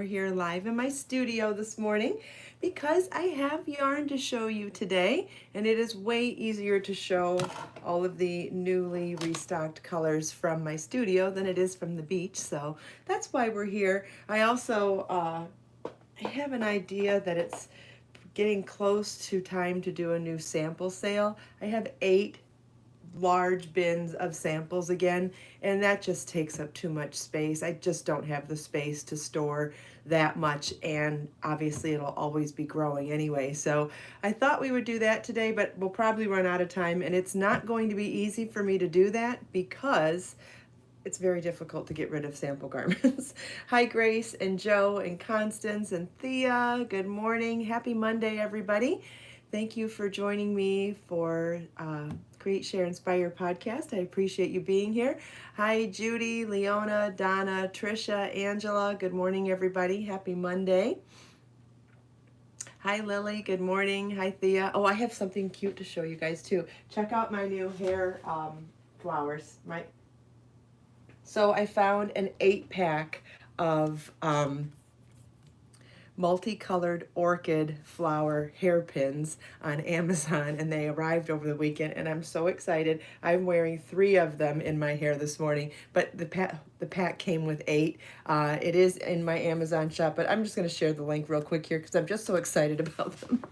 here live in my studio this morning because I have yarn to show you today, and it is way easier to show all of the newly restocked colors from my studio than it is from the beach, so that's why we're here. I also I have an idea that it's getting close to time to do a new sample sale. I have 8 large bins of samples again, and that just takes up too much space. I just don't have the space to store that much, and obviously it'll always be growing anyway. So I thought we would do that today, but we'll probably run out of time, and it's not going to be easy for me to do that because it's very difficult to get rid of sample garments. Hi, Grace and Joe and Constance and Thea. Good morning. Happy Monday, everybody. Thank you for joining me for Create, Share, Inspire podcast. I appreciate you being here. Hi, Judy, Leona, Donna, Trisha, Angela. Good morning, everybody. Happy Monday. Hi, Lily. Good morning. Hi, Thea. Oh, I have something cute to show you guys, too. Check out my new hair flowers. So I found an 8-pack of multicolored orchid flower hairpins on Amazon, and they arrived over the weekend, and I'm so excited. I'm wearing 3 of them in my hair this morning, but the pack came with 8. It is in my Amazon shop, but I'm just going to share the link real quick here because I'm just so excited about them.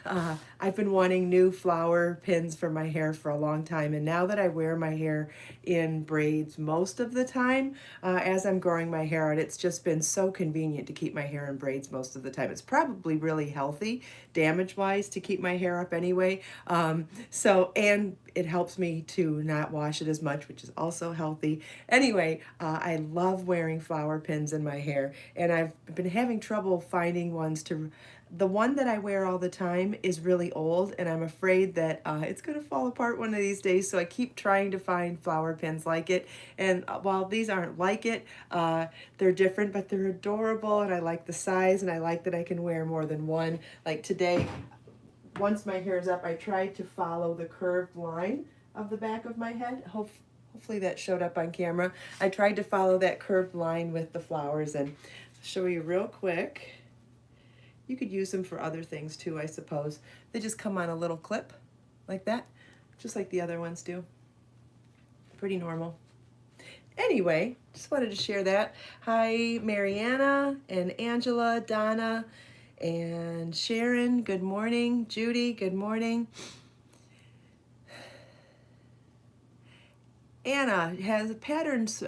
I've been wanting new flower pins for my hair for a long time, and now that I wear my hair in braids most of the time, as I'm growing my hair out, it's just been so convenient to keep my hair in braids most of the time. It's probably really healthy, damage-wise, to keep my hair up anyway. And it helps me to not wash it as much, which is also healthy. Anyway, I love wearing flower pins in my hair, and I've been having trouble finding ones to. The one that I wear all the time is really old, and I'm afraid that it's going to fall apart one of these days, so I keep trying to find flower pins like it. And while these aren't like it, they're different, but they're adorable, and I like the size, and I like that I can wear more than one. Like today, once my hair is up, I tried to follow the curved line of the back of my head. Hopefully that showed up on camera. I tried to follow that curved line with the flowers, and I'll show you real quick. You could use them for other things too, I suppose. They just come on a little clip like that, just like the other ones do. Pretty normal. Anyway, just wanted to share that. Hi, Mariana and Angela, Donna and Sharon. Good morning. Judy, good morning. Anna has a patterns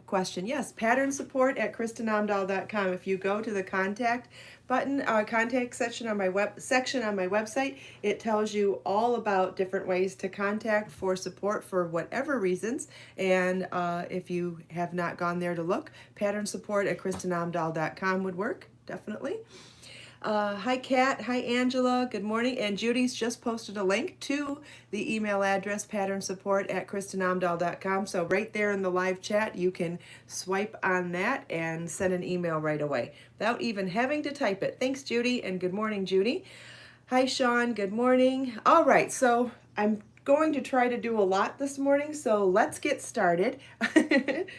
question. Yes, pattern support at KristinOmdahl.com. If you go to the contact button, contact section on my website, it tells you all about different ways to contact for support for whatever reasons. And if you have not gone there to look, pattern support at KristinOmdahl.com would work, definitely. Hi, Kat. Hi, Angela. Good morning. And Judy's just posted a link to the email address patternsupport at KristinOmdahl.com. So right there in the live chat, you can swipe on that and send an email right away without even having to type it. Thanks, Judy. And good morning, Judy. Hi, Sean. Good morning. All right. So I'm going to try to do a lot this morning, so let's get started.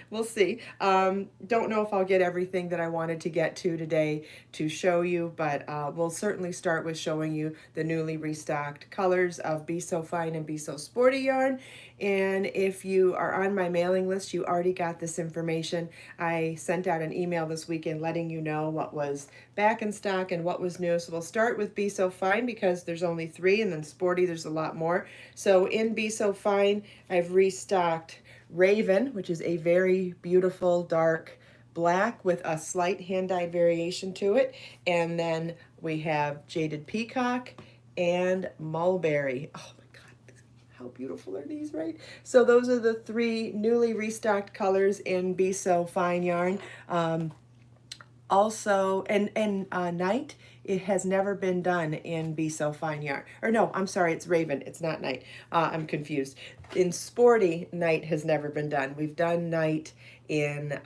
We'll see. Don't know if I'll get everything that I wanted to get to today to show you, but we'll certainly start with showing you the newly restocked colors of Be So Fine and Be So Sporty yarn. And if you are on my mailing list, you already got this information. I sent out an email this weekend letting you know what was back in stock and what was new. So we'll start with Be So Fine because there's only 3, and then Sporty there's a lot more. So in Be So Fine, I've restocked Raven, which is a very beautiful dark black with a slight hand-dyed variation to it. And then we have Jaded Peacock and Mulberry. Oh my God, how beautiful are these, right? So those are the 3 newly restocked colors in Be So Fine yarn. Also, Night, it has never been done in Be So Fine yarn. Or no, I'm sorry, it's Raven. It's not Night. I'm confused. In Sporty, Night has never been done. We've done Night in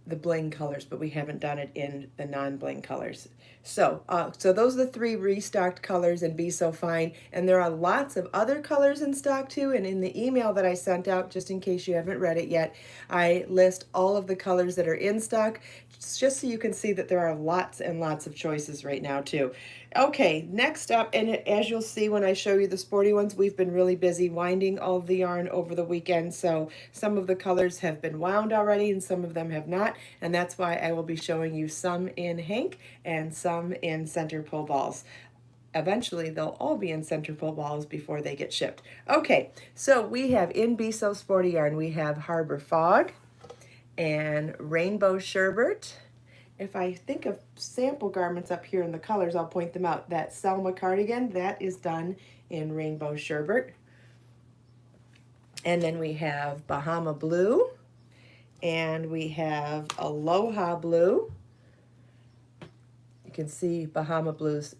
the bling colors, but we haven't done it in the non-bling colors. So, so those are the 3 restocked colors in Be So Fine, and there are lots of other colors in stock too, and in the email that I sent out, just in case you haven't read it yet, I list all of the colors that are in stock, just so you can see that there are lots and lots of choices right now too. Okay, next up, and as you'll see when I show you the sporty ones, we've been really busy winding all of the yarn over the weekend, so some of the colors have been wound already and some of them have not, and that's why I will be showing you some in hank and some in center pull balls. Eventually, they'll all be in center pull balls before they get shipped. Okay, so we have in Be So Sporty Yarn, we have Harbor Fog and Rainbow Sherbet. If I think of sample garments up here in the colors, I'll point them out. That Selma cardigan, that is done in Rainbow Sherbet. And then we have Bahama Blue, and we have Aloha Blue. You can see Bahama Blue's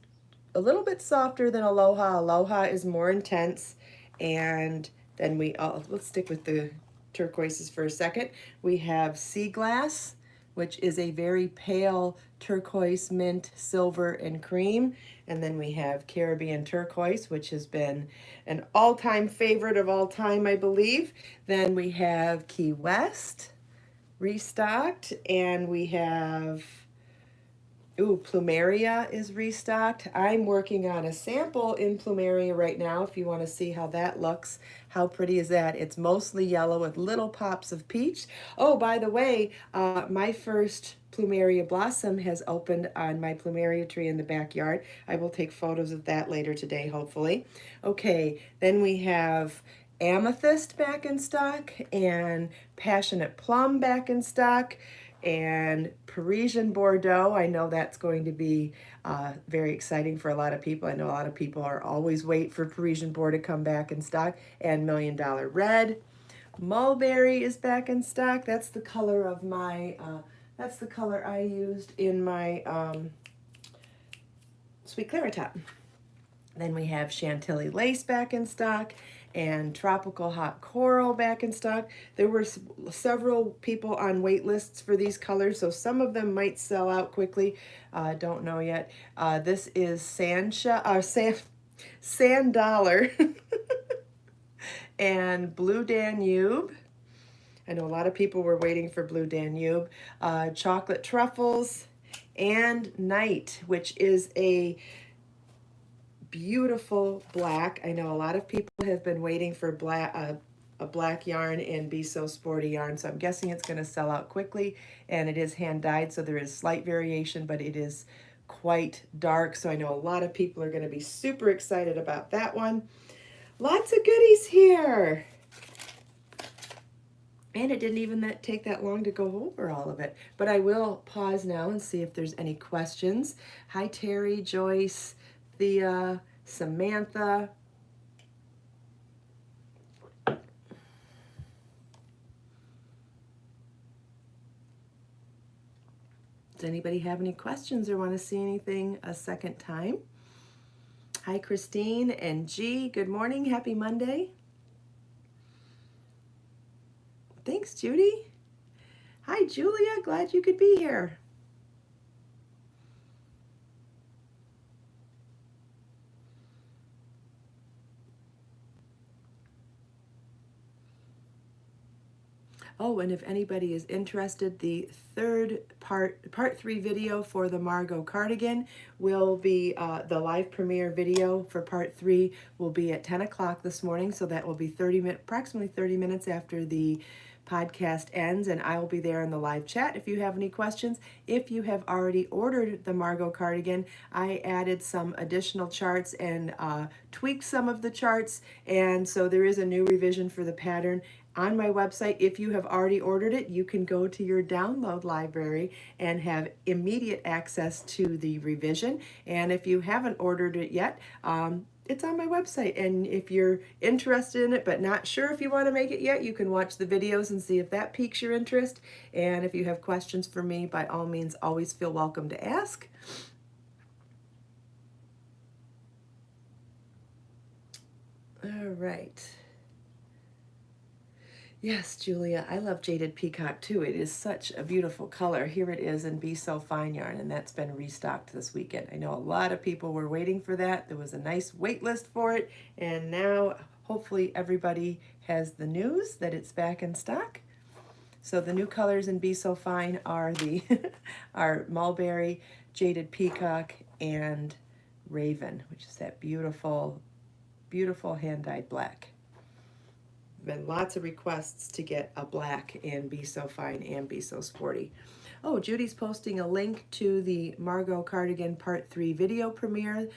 a little bit softer than Aloha. Aloha is more intense. And then let's stick with the turquoises for a second. We have Sea Glass, which is a very pale turquoise, mint, silver, and cream. And then we have Caribbean Turquoise, which has been an all-time favorite of all time, I believe. Then we have Key West, restocked, and we have, Plumeria is restocked. I'm working on a sample in Plumeria right now if you want to see how that looks. How pretty is that? It's mostly yellow with little pops of peach. Oh, by the way, my first Plumeria blossom has opened on my Plumeria tree in the backyard. I will take photos of that later today, hopefully. Okay, then we have Amethyst back in stock and Passionate Plum back in stock, and Parisian Bordeaux. I know that's going to be very exciting for a lot of people. I know a lot of people are always wait for Parisian Bordeaux to come back in stock, and Million Dollar Red. Mulberry is back in stock. That's the color of my, that's the color I used in my Sweet Claritop. Then we have Chantilly Lace back in stock and Tropical Hot Coral back in stock. There were several people on wait lists for these colors, so some of them might sell out quickly. Don't know yet. This is Sand Dollar and Blue Danube. I know a lot of people were waiting for Blue Danube. Chocolate Truffles and Night, which is a beautiful black. I know a lot of people have been waiting for a black yarn in Be So Sporty Yarn, so I'm guessing it's going to sell out quickly, and it is hand dyed, so there is slight variation, but it is quite dark, so I know a lot of people are going to be super excited about that one. Lots of goodies here. And it didn't even take that long to go over all of it. But I will pause now and see if there's any questions. Hi, Terry, Joyce, Thea, Samantha. Does anybody have any questions or want to see anything a second time? Hi, Christine and G. Good morning. Happy Monday. Thanks, Judy. Hi, Julia. Glad you could be here. Oh, and if anybody is interested, the third part 3 video for the Margot cardigan will be, the live premiere video for part 3 will be at 10 o'clock this morning. So that will be approximately 30 minutes after the podcast ends, and I will be there in the live chat if you have any questions. If you have already ordered the Margot cardigan, I added some additional charts and tweaked some of the charts, and so there is a new revision for the pattern on my website. If you have already ordered it, you can go to your download library and have immediate access to the revision. And if you haven't ordered it yet, it's on my website. And if you're interested in it but not sure if you want to make it yet, you can watch the videos and see if that piques your interest. And if you have questions for me, by all means, always feel welcome to ask. All right. Yes, Julia, I love Jaded Peacock too. It is such a beautiful color. Here it is in Be So Fine yarn, and that's been restocked this weekend. I know a lot of people were waiting for that. There was a nice wait list for it, and now hopefully everybody has the news that it's back in stock. So the new colors in Be So Fine are the are Mulberry, Jaded Peacock, and Raven, which is that beautiful, beautiful hand-dyed black. Been lots of requests to get a black in Be So Fine and Be So Sporty. Oh, Judy's posting a link to the Margot Cardigan Part 3 video premiere.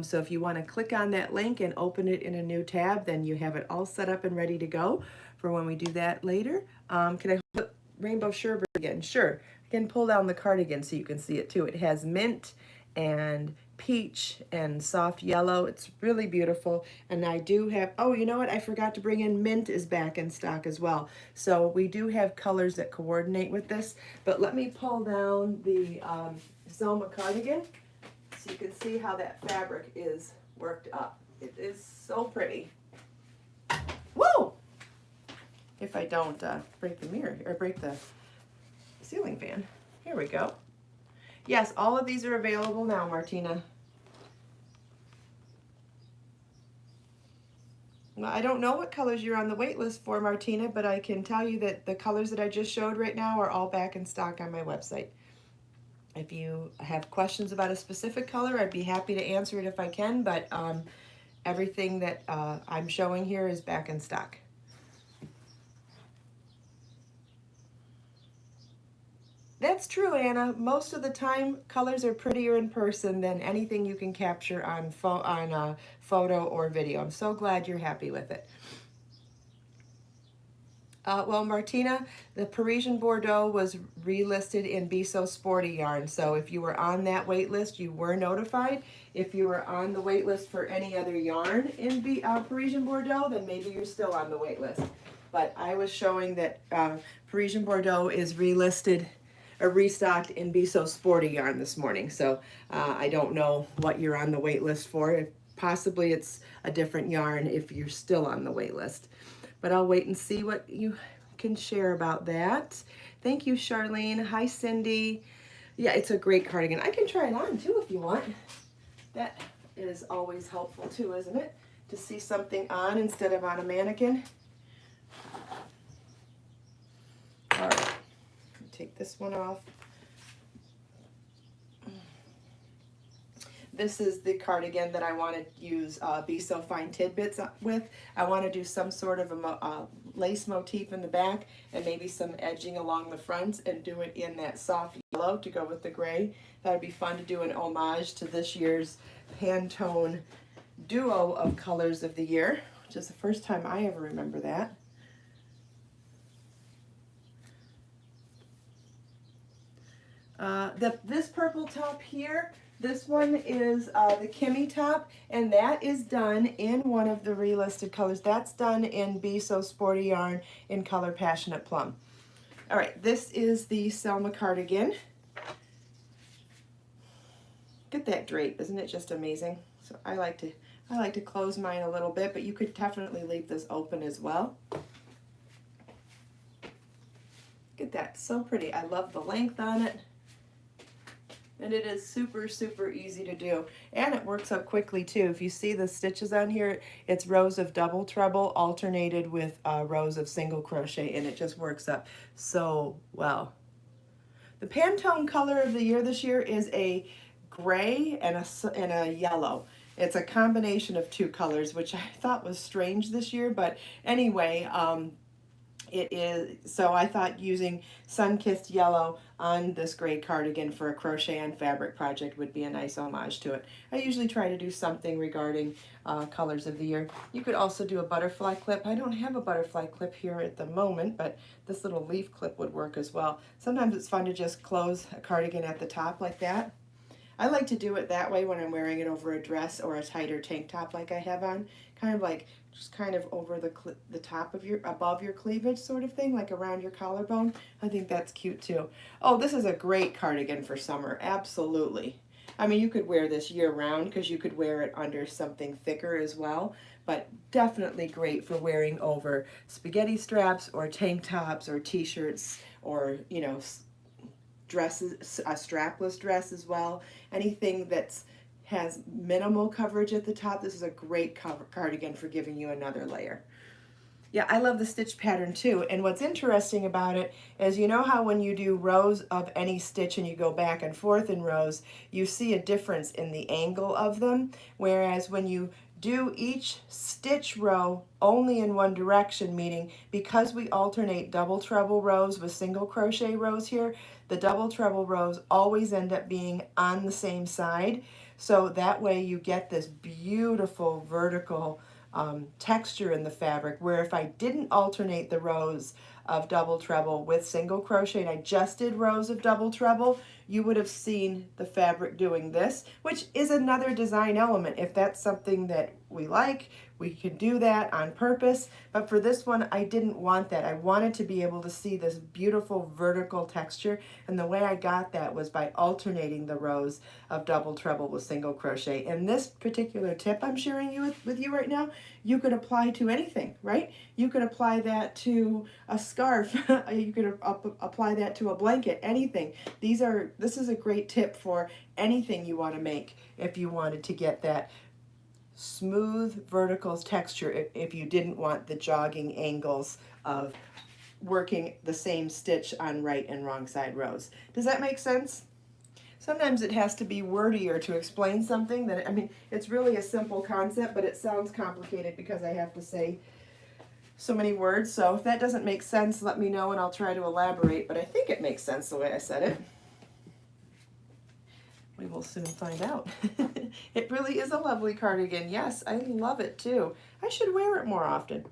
So if you want to click on that link and open it in a new tab, then you have it all set up and ready to go for when we do that later. Can I put Rainbow Sherbet again? Sure. I can pull down the cardigan so you can see it too. It has mint and peach and soft yellow. It's really beautiful. And I do have, oh, you know what? I forgot to bring in mint is back in stock as well. So we do have colors that coordinate with this. But let me pull down the Selma cardigan so you can see how that fabric is worked up. It is so pretty. Whoa! If I don't break the mirror or break the ceiling fan. Here we go. Yes, all of these are available now, Martina. Well, I don't know what colors you're on the wait list for, Martina, but I can tell you that the colors that I just showed right now are all back in stock on my website. If you have questions about a specific color, I'd be happy to answer it if I can, but everything that I'm showing here is back in stock. That's true, Anna. Most of the time, colors are prettier in person than anything you can capture on photo or video. I'm so glad you're happy with it. Well, Martina, the Parisian Bordeaux was relisted in Be So Sporty yarn. So if you were on that wait list, you were notified. If you were on the wait list for any other yarn in Parisian Bordeaux, then maybe you're still on the wait list. But I was showing that Parisian Bordeaux is relisted or restocked in Be So Sporty yarn this morning. So I don't know what you're on the wait list for. Possibly it's a different yarn if you're still on the wait list. But I'll wait and see what you can share about that. Thank you, Charlene. Hi, Cindy. Yeah, it's a great cardigan. I can try it on too if you want. That is always helpful too, isn't it? To see something on instead of on a mannequin. All right. Take this one off. This is the cardigan that I want to use Be So Fine tidbits with. I want to do some sort of a lace motif in the back and maybe some edging along the front and do it in that soft yellow to go with the gray. That would be fun to do an homage to this year's Pantone duo of colors of the year, which is the first time I ever remember that. This purple top here, this one is the Kimmy top, and that is done in one of the relisted colors. That's done in Be So Sporty yarn in color Passionate Plum. All right, this is the Selma cardigan. Look at that drape, isn't it just amazing? So I like to close mine a little bit, but you could definitely leave this open as well. Look at that, so pretty. I love the length on it. And it is super, super easy to do. And it works up quickly too. If you see the stitches on here, it's rows of double treble alternated with rows of single crochet, and it just works up so well. The Pantone color of the year this year is a gray and a yellow. It's a combination of two colors, which I thought was strange this year, but anyway, it is, so I thought using sun-kissed yellow on this gray cardigan for a crochet and fabric project would be a nice homage to it. I usually try to do something regarding colors of the year. You could also do a butterfly clip. I don't have a butterfly clip here at the moment, but this little leaf clip would work as well. Sometimes it's fun to just close a cardigan at the top like that. I like to do it that way when I'm wearing it over a dress or a tighter tank top like I have on, kind of like just kind of over the top of above your cleavage sort of thing, like around your collarbone. I think that's cute too. Oh, this is a great cardigan for summer, absolutely. I mean, you could wear this year round because you could wear it under something thicker as well, but definitely great for wearing over spaghetti straps or tank tops or t-shirts or, you know, dresses, a strapless dress as well. Anything that's has minimal coverage at the top, this is a great cardigan for giving you another layer. Yeah, I love the stitch pattern too. And what's interesting about it is, you know how when you do rows of any stitch and you go back and forth in rows, you see a difference in the angle of them. Whereas when you do each stitch row only in one direction, meaning because we alternate double treble rows with single crochet rows here, the double treble rows always end up being on the same side. So that way you get this beautiful vertical texture in the fabric, where if I didn't alternate the rows of double treble with single crochet and I just did rows of double treble, you would have seen the fabric doing this, which is another design element. If that's something that we like, we can do that on purpose. But for this one, I didn't want that. I wanted to be able to see this beautiful vertical texture. And the way I got that was by alternating the rows of double treble with single crochet. And this particular tip I'm sharing with you right now, you could apply to anything, right? You could apply that to a scarf. You could apply that to a blanket, anything. This is a great tip for anything you want to make if you wanted to get that smooth vertical texture, if you didn't want the jogging angles of working the same stitch on right and wrong side rows. Does that make sense? Sometimes it has to be wordier to explain something that, I mean, it's really a simple concept, but it sounds complicated because I have to say so many words. So if that doesn't make sense, let me know and I'll try to elaborate, but I think it makes sense the way I said it. We will soon find out. It really is a lovely cardigan. Yes, I love it too. I should wear it more often.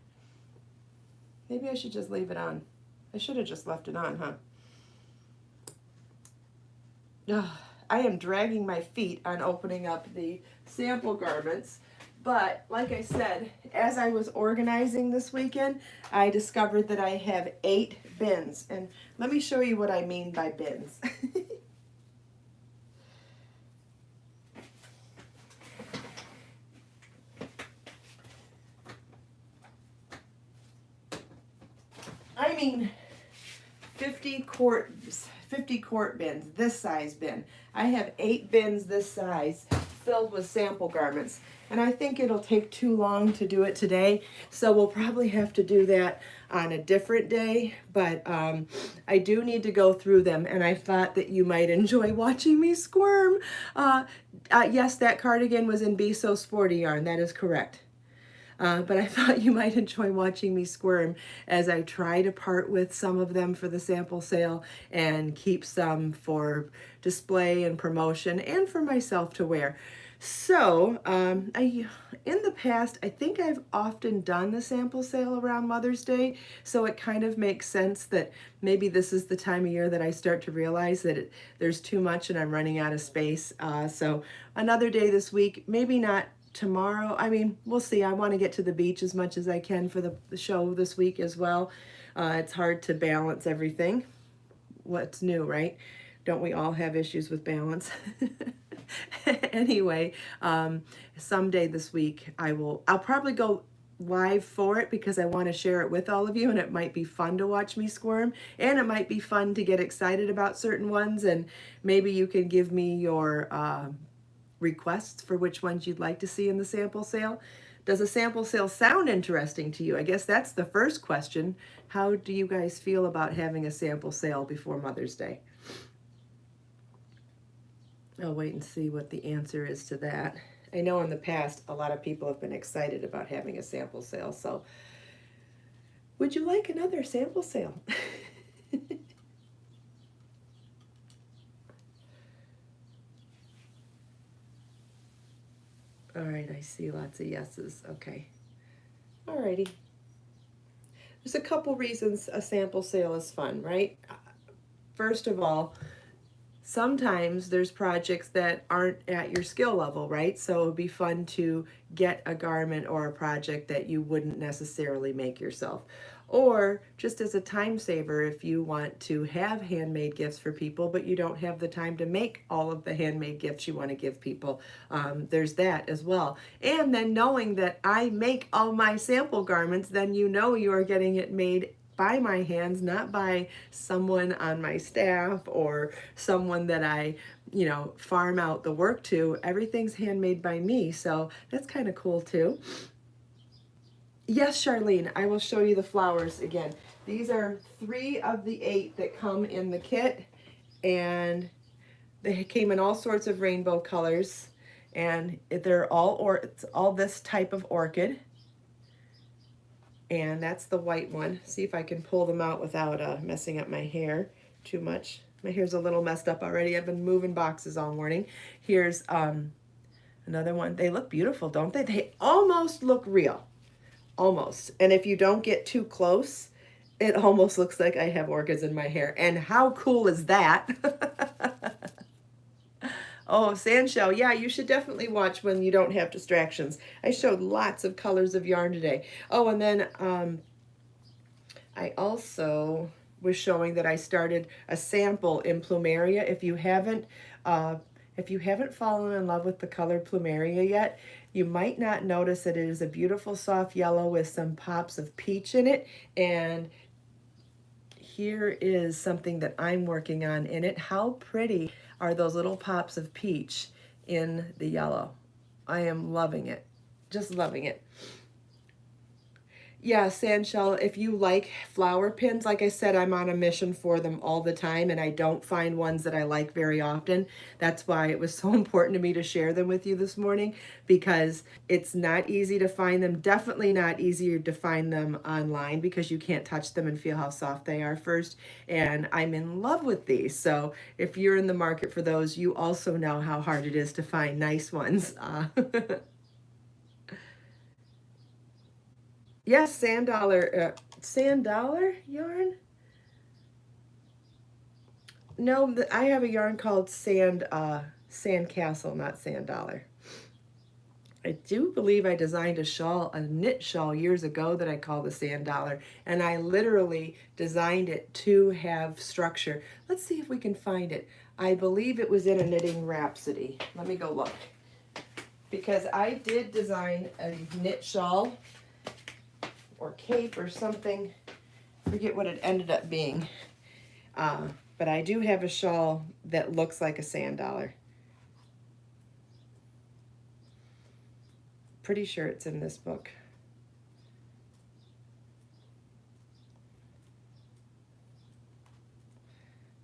Maybe I should just leave it on. I should have just left it on, huh? Ugh, I am dragging my feet on opening up the sample garments. But like I said, as I was organizing this weekend, I discovered that I have 8 bins. And let me show you what I mean by bins. I mean 50 quart bins, this size bin. I have 8 bins this size filled with sample garments. And I think it'll take too long to do it today, so we'll probably have to do that on a different day. But I do need to go through them, and I thought that you might enjoy watching me squirm. Yes, that cardigan was in Be So Sporty yarn, that is correct. But I thought you might enjoy watching me squirm as I try to part with some of them for the sample sale and keep some for display and promotion and for myself to wear. So, in the past, I think I've often done the sample sale around Mother's Day, so it kind of makes sense that maybe this is the time of year that I start to realize that there's too much and I'm running out of space. So another day this week, maybe not tomorrow. I mean, we'll see. I want to get to the beach as much as I can for the show this week as well. It's hard to balance everything. What's new, right? Don't we all have issues with balance? Anyway, someday this week I'll probably go live for it because I want to share it with all of you, and it might be fun to watch me squirm, and it might be fun to get excited about certain ones, and maybe you can give me your requests for which ones you'd like to see in the sample sale. Does a sample sale sound interesting to you? I guess that's the first question. How do you guys feel about having a sample sale before Mother's Day? I'll wait and see what the answer is to that. I know in the past a lot of people have been excited about having a sample sale, so would you like another sample sale? All right, I see lots of yeses. Okay. All righty. There's a couple reasons a sample sale is fun, right? First of all, sometimes there's projects that aren't at your skill level, right? So it would be fun to get a garment or a project that you wouldn't necessarily make yourself. Or just as a time saver, if you want to have handmade gifts for people, but you don't have the time to make all of the handmade gifts you want to give people, there's that as well. And then knowing that I make all my sample garments, then you know you are getting it made by my hands, not by someone on my staff or someone that I, farm out the work to. Everything's handmade by me, so that's kind of cool too. Yes, Charlene, I will show you the flowers again. These are 3 of the 8 that come in the kit, and they came in all sorts of rainbow colors, and they're it's all this type of orchid. And that's the white one. See if I can pull them out without messing up my hair too much. My hair's a little messed up already. I've been moving boxes all morning. Here's another one. They look beautiful, don't they? They almost look real. Almost. And if you don't get too close, it almost looks like I have orchids in my hair. And how cool is that? Oh, sandshell. Yeah, you should definitely watch when you don't have distractions. I showed lots of colors of yarn today. Oh, and then I also was showing that I started a sample in Plumeria. If you haven't fallen in love with the color Plumeria yet, you might not notice that it is a beautiful soft yellow with some pops of peach in it. And here is something that I'm working on in it. How pretty are those little pops of peach in the yellow? I am loving it, just loving it. Yeah, Sandshell, if you like flower pins, like I said, I'm on a mission for them all the time, and I don't find ones that I like very often. That's why it was so important to me to share them with you this morning, because it's not easy to find them. Definitely not easier to find them online because you can't touch them and feel how soft they are first. And I'm in love with these. So if you're in the market for those, you also know how hard it is to find nice ones. Yes, sand dollar yarn. No, I have a yarn called Sand Castle, not Sand Dollar. I do believe I designed a knit shawl years ago that I call the Sand Dollar, and I literally designed it to have structure. Let's see if we can find it. I believe it was in a Knitting Rhapsody. Let me go look. Because I did design a knit shawl or cape or something. Forget what it ended up being. But I do have a shawl that looks like a sand dollar. Pretty sure it's in this book.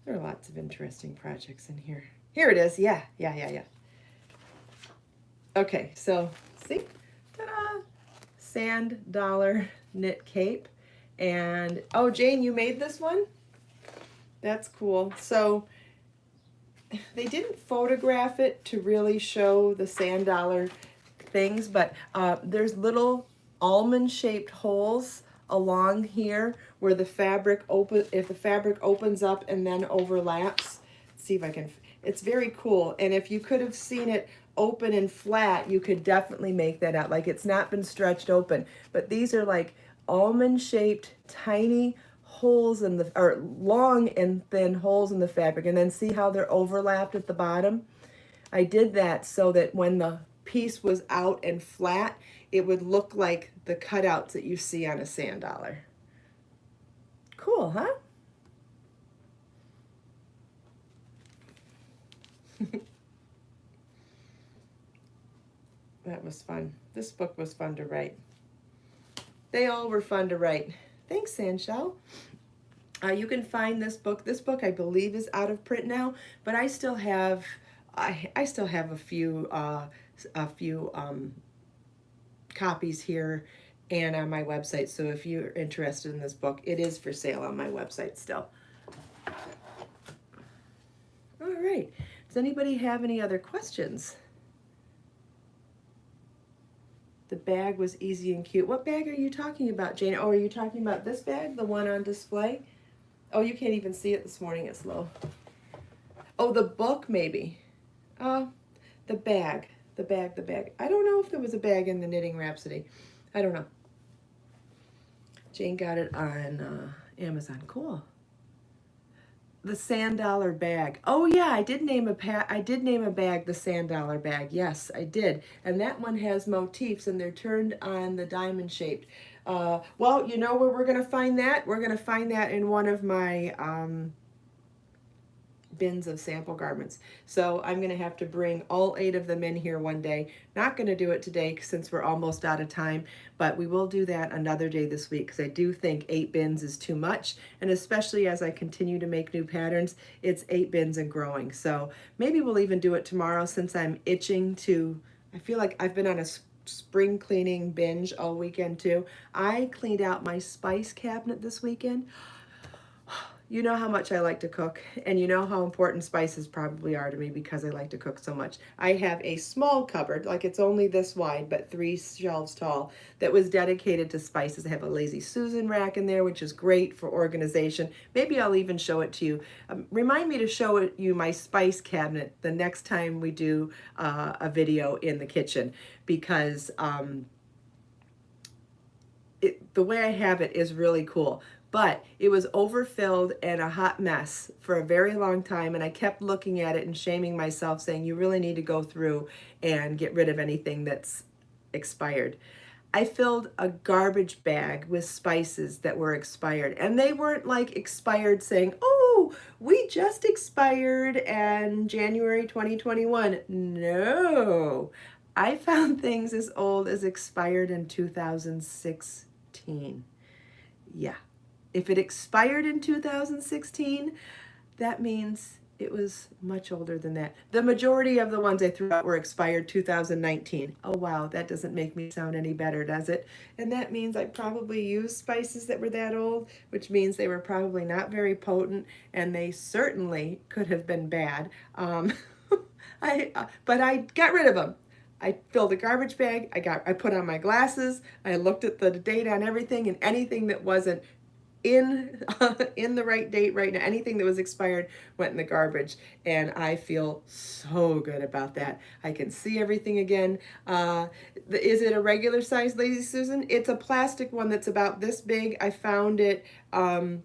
There are lots of interesting projects in here. Here it is. Yeah. Okay, so see? Ta-da! Sand dollar knit cape. And oh, Jane, you made this one? That's cool. So they didn't photograph it to really show the sand dollar things, but there's little almond shaped holes along here where the fabric opens up and then overlaps. Let's see if I can, it's very cool. And if you could have seen it open and flat, you could definitely make that out. Like it's not been stretched open, but these are like almond shaped tiny holes in the, or long and thin holes in the fabric. And then see how they're overlapped at the bottom? I did that so that when the piece was out and flat, it would look like the cutouts that you see on a sand dollar. Cool, huh? That was fun. This book was fun to write. They all were fun to write. Thanks, Sandshell. You can find this book. This book, I believe, is out of print now, but I still have, I still have a few copies here and on my website. So if you're interested in this book, it is for sale on my website still. All right. Does anybody have any other questions? The bag was easy and cute. What bag are you talking about, Jane? Oh, are you talking about this bag, the one on display? Oh, you can't even see it this morning. It's low. Oh, the book, maybe. The bag. The bag. I don't know if there was a bag in the Knitting Rhapsody. I don't know. Jane got it on Amazon. Cool. The sand dollar bag. Oh yeah, I did name a bag the sand dollar bag. Yes, I did. And that one has motifs and they're turned on the diamond shaped. Well, you know where we're gonna find that? We're gonna find that in one of my bins of sample garments. So I'm going to have to bring all 8 of them in here one day. Not going to do it today since we're almost out of time, but we will do that another day this week because I do think 8 bins is too much. And especially as I continue to make new patterns, it's 8 bins and growing. So maybe we'll even do it tomorrow since I'm itching to, I feel like I've been on a spring cleaning binge all weekend too. I cleaned out my spice cabinet this weekend. You know how much I like to cook, and you know how important spices probably are to me because I like to cook so much. I have a small cupboard, like it's only this wide, but 3 shelves tall, that was dedicated to spices. I have a Lazy Susan rack in there, which is great for organization. Maybe I'll even show it to you. Remind me to show you my spice cabinet the next time we do a video in the kitchen, because the way I have it is really cool. But it was overfilled and a hot mess for a very long time, and I kept looking at it and shaming myself, saying you really need to go through and get rid of anything that's expired. I filled a garbage bag with spices that were expired, and they weren't like expired saying, oh, we just expired in January 2021. No, I found things as old as expired in 2016. Yeah. If it expired in 2016, that means it was much older than that. The majority of the ones I threw out were expired 2019. Oh wow, that doesn't make me sound any better, does it? And that means I probably used spices that were that old, which means they were probably not very potent, and they certainly could have been bad. But I got rid of them. I filled a garbage bag, I put on my glasses, I looked at the date on everything, and anything that wasn't in the right date right now, anything that was expired went in the garbage, and I feel so good about that. I can see everything again. Is it a regular size Lazy Susan? It's a plastic one that's about this big. I found it on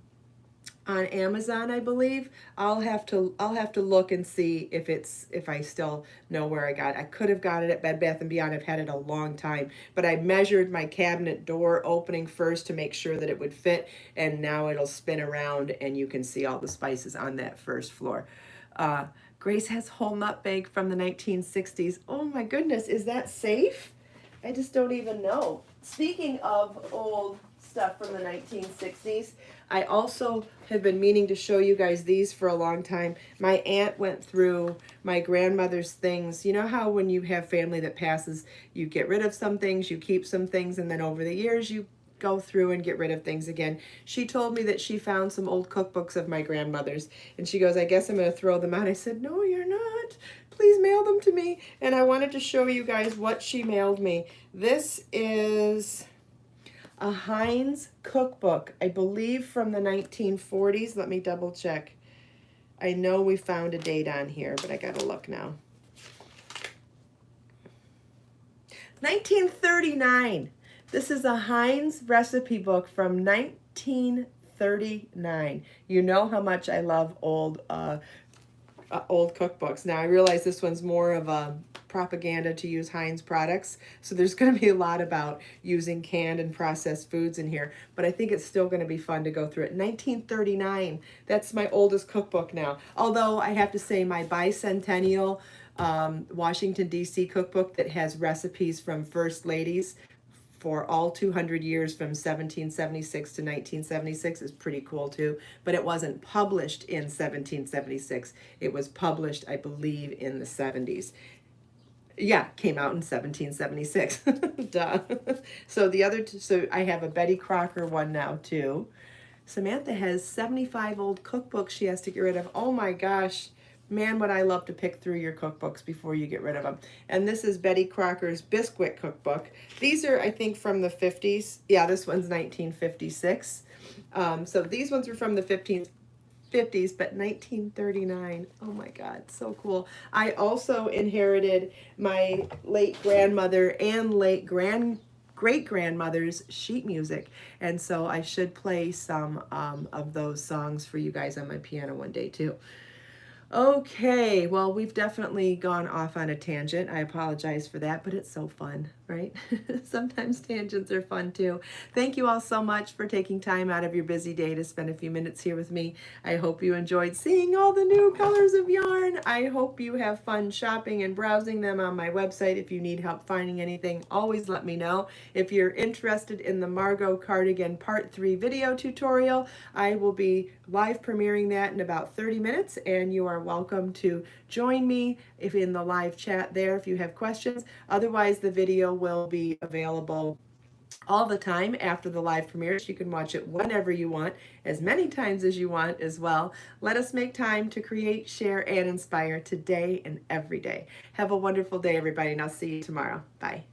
Amazon, I believe. I'll have to look and see if I still know where I got it. I could have got it at Bed Bath & Beyond. I've had it a long time, but I measured my cabinet door opening first to make sure that it would fit, and now it'll spin around and you can see all the spices on that first floor. Grace has whole nut bag from the 1960s. Oh my goodness, is that safe? I just don't even know. Speaking of old stuff from the 1960s, I also have been meaning to show you guys these for a long time. My aunt went through my grandmother's things. You know how when you have family that passes, you get rid of some things, you keep some things, and then over the years you go through and get rid of things again. She told me that she found some old cookbooks of my grandmother's, and she goes, I guess I'm going to throw them out. I said, no, you're not. Please mail them to me. And I wanted to show you guys what she mailed me. This is a Heinz cookbook, I believe from the 1940s. Let me double check. I know we found a date on here, but I gotta look now. 1939. This is a Heinz recipe book from 1939. You know how much I love old cookbooks. Now I realize this one's more of a propaganda to use Heinz products, so there's going to be a lot about using canned and processed foods in here, but I think it's still going to be fun to go through it. 1939, that's my oldest cookbook now, although I have to say my bicentennial Washington DC cookbook that has recipes from first ladies for all 200 years from 1776 to 1976 is pretty cool too, but it wasn't published in 1776. It was published, I believe, in the 70s. Yeah, came out in 1776. Duh. So the other so I have a Betty Crocker one now too. Samantha has 75 old cookbooks she has to get rid of. Oh my gosh. Man, would I love to pick through your cookbooks before you get rid of them. And this is Betty Crocker's Biscuit Cookbook. These are, I think, from the 50s. Yeah, this one's 1956. So these ones are from the 50s, but 1939. Oh my God, so cool. I also inherited my late grandmother and late great-grandmother's sheet music. And so I should play some of those songs for you guys on my piano one day too. Okay, well, we've definitely gone off on a tangent. I apologize for that, but it's so fun, right? Sometimes tangents are fun too. Thank you all so much for taking time out of your busy day to spend a few minutes here with me. I hope you enjoyed seeing all the new colors of yarn. I hope you have fun shopping and browsing them on my website. If you need help finding anything, always let me know. If you're interested in the Margot Cardigan Part 3 video tutorial, I will be live premiering that in about 30 minutes, and you are welcome to join me if in the live chat there if you have questions. Otherwise, the video will be available all the time after the live premiere, so you can watch it whenever you want, as many times as you want as well. Let us make time to create, share, and inspire today and every day. Have a wonderful day, everybody, and I'll see you tomorrow. Bye.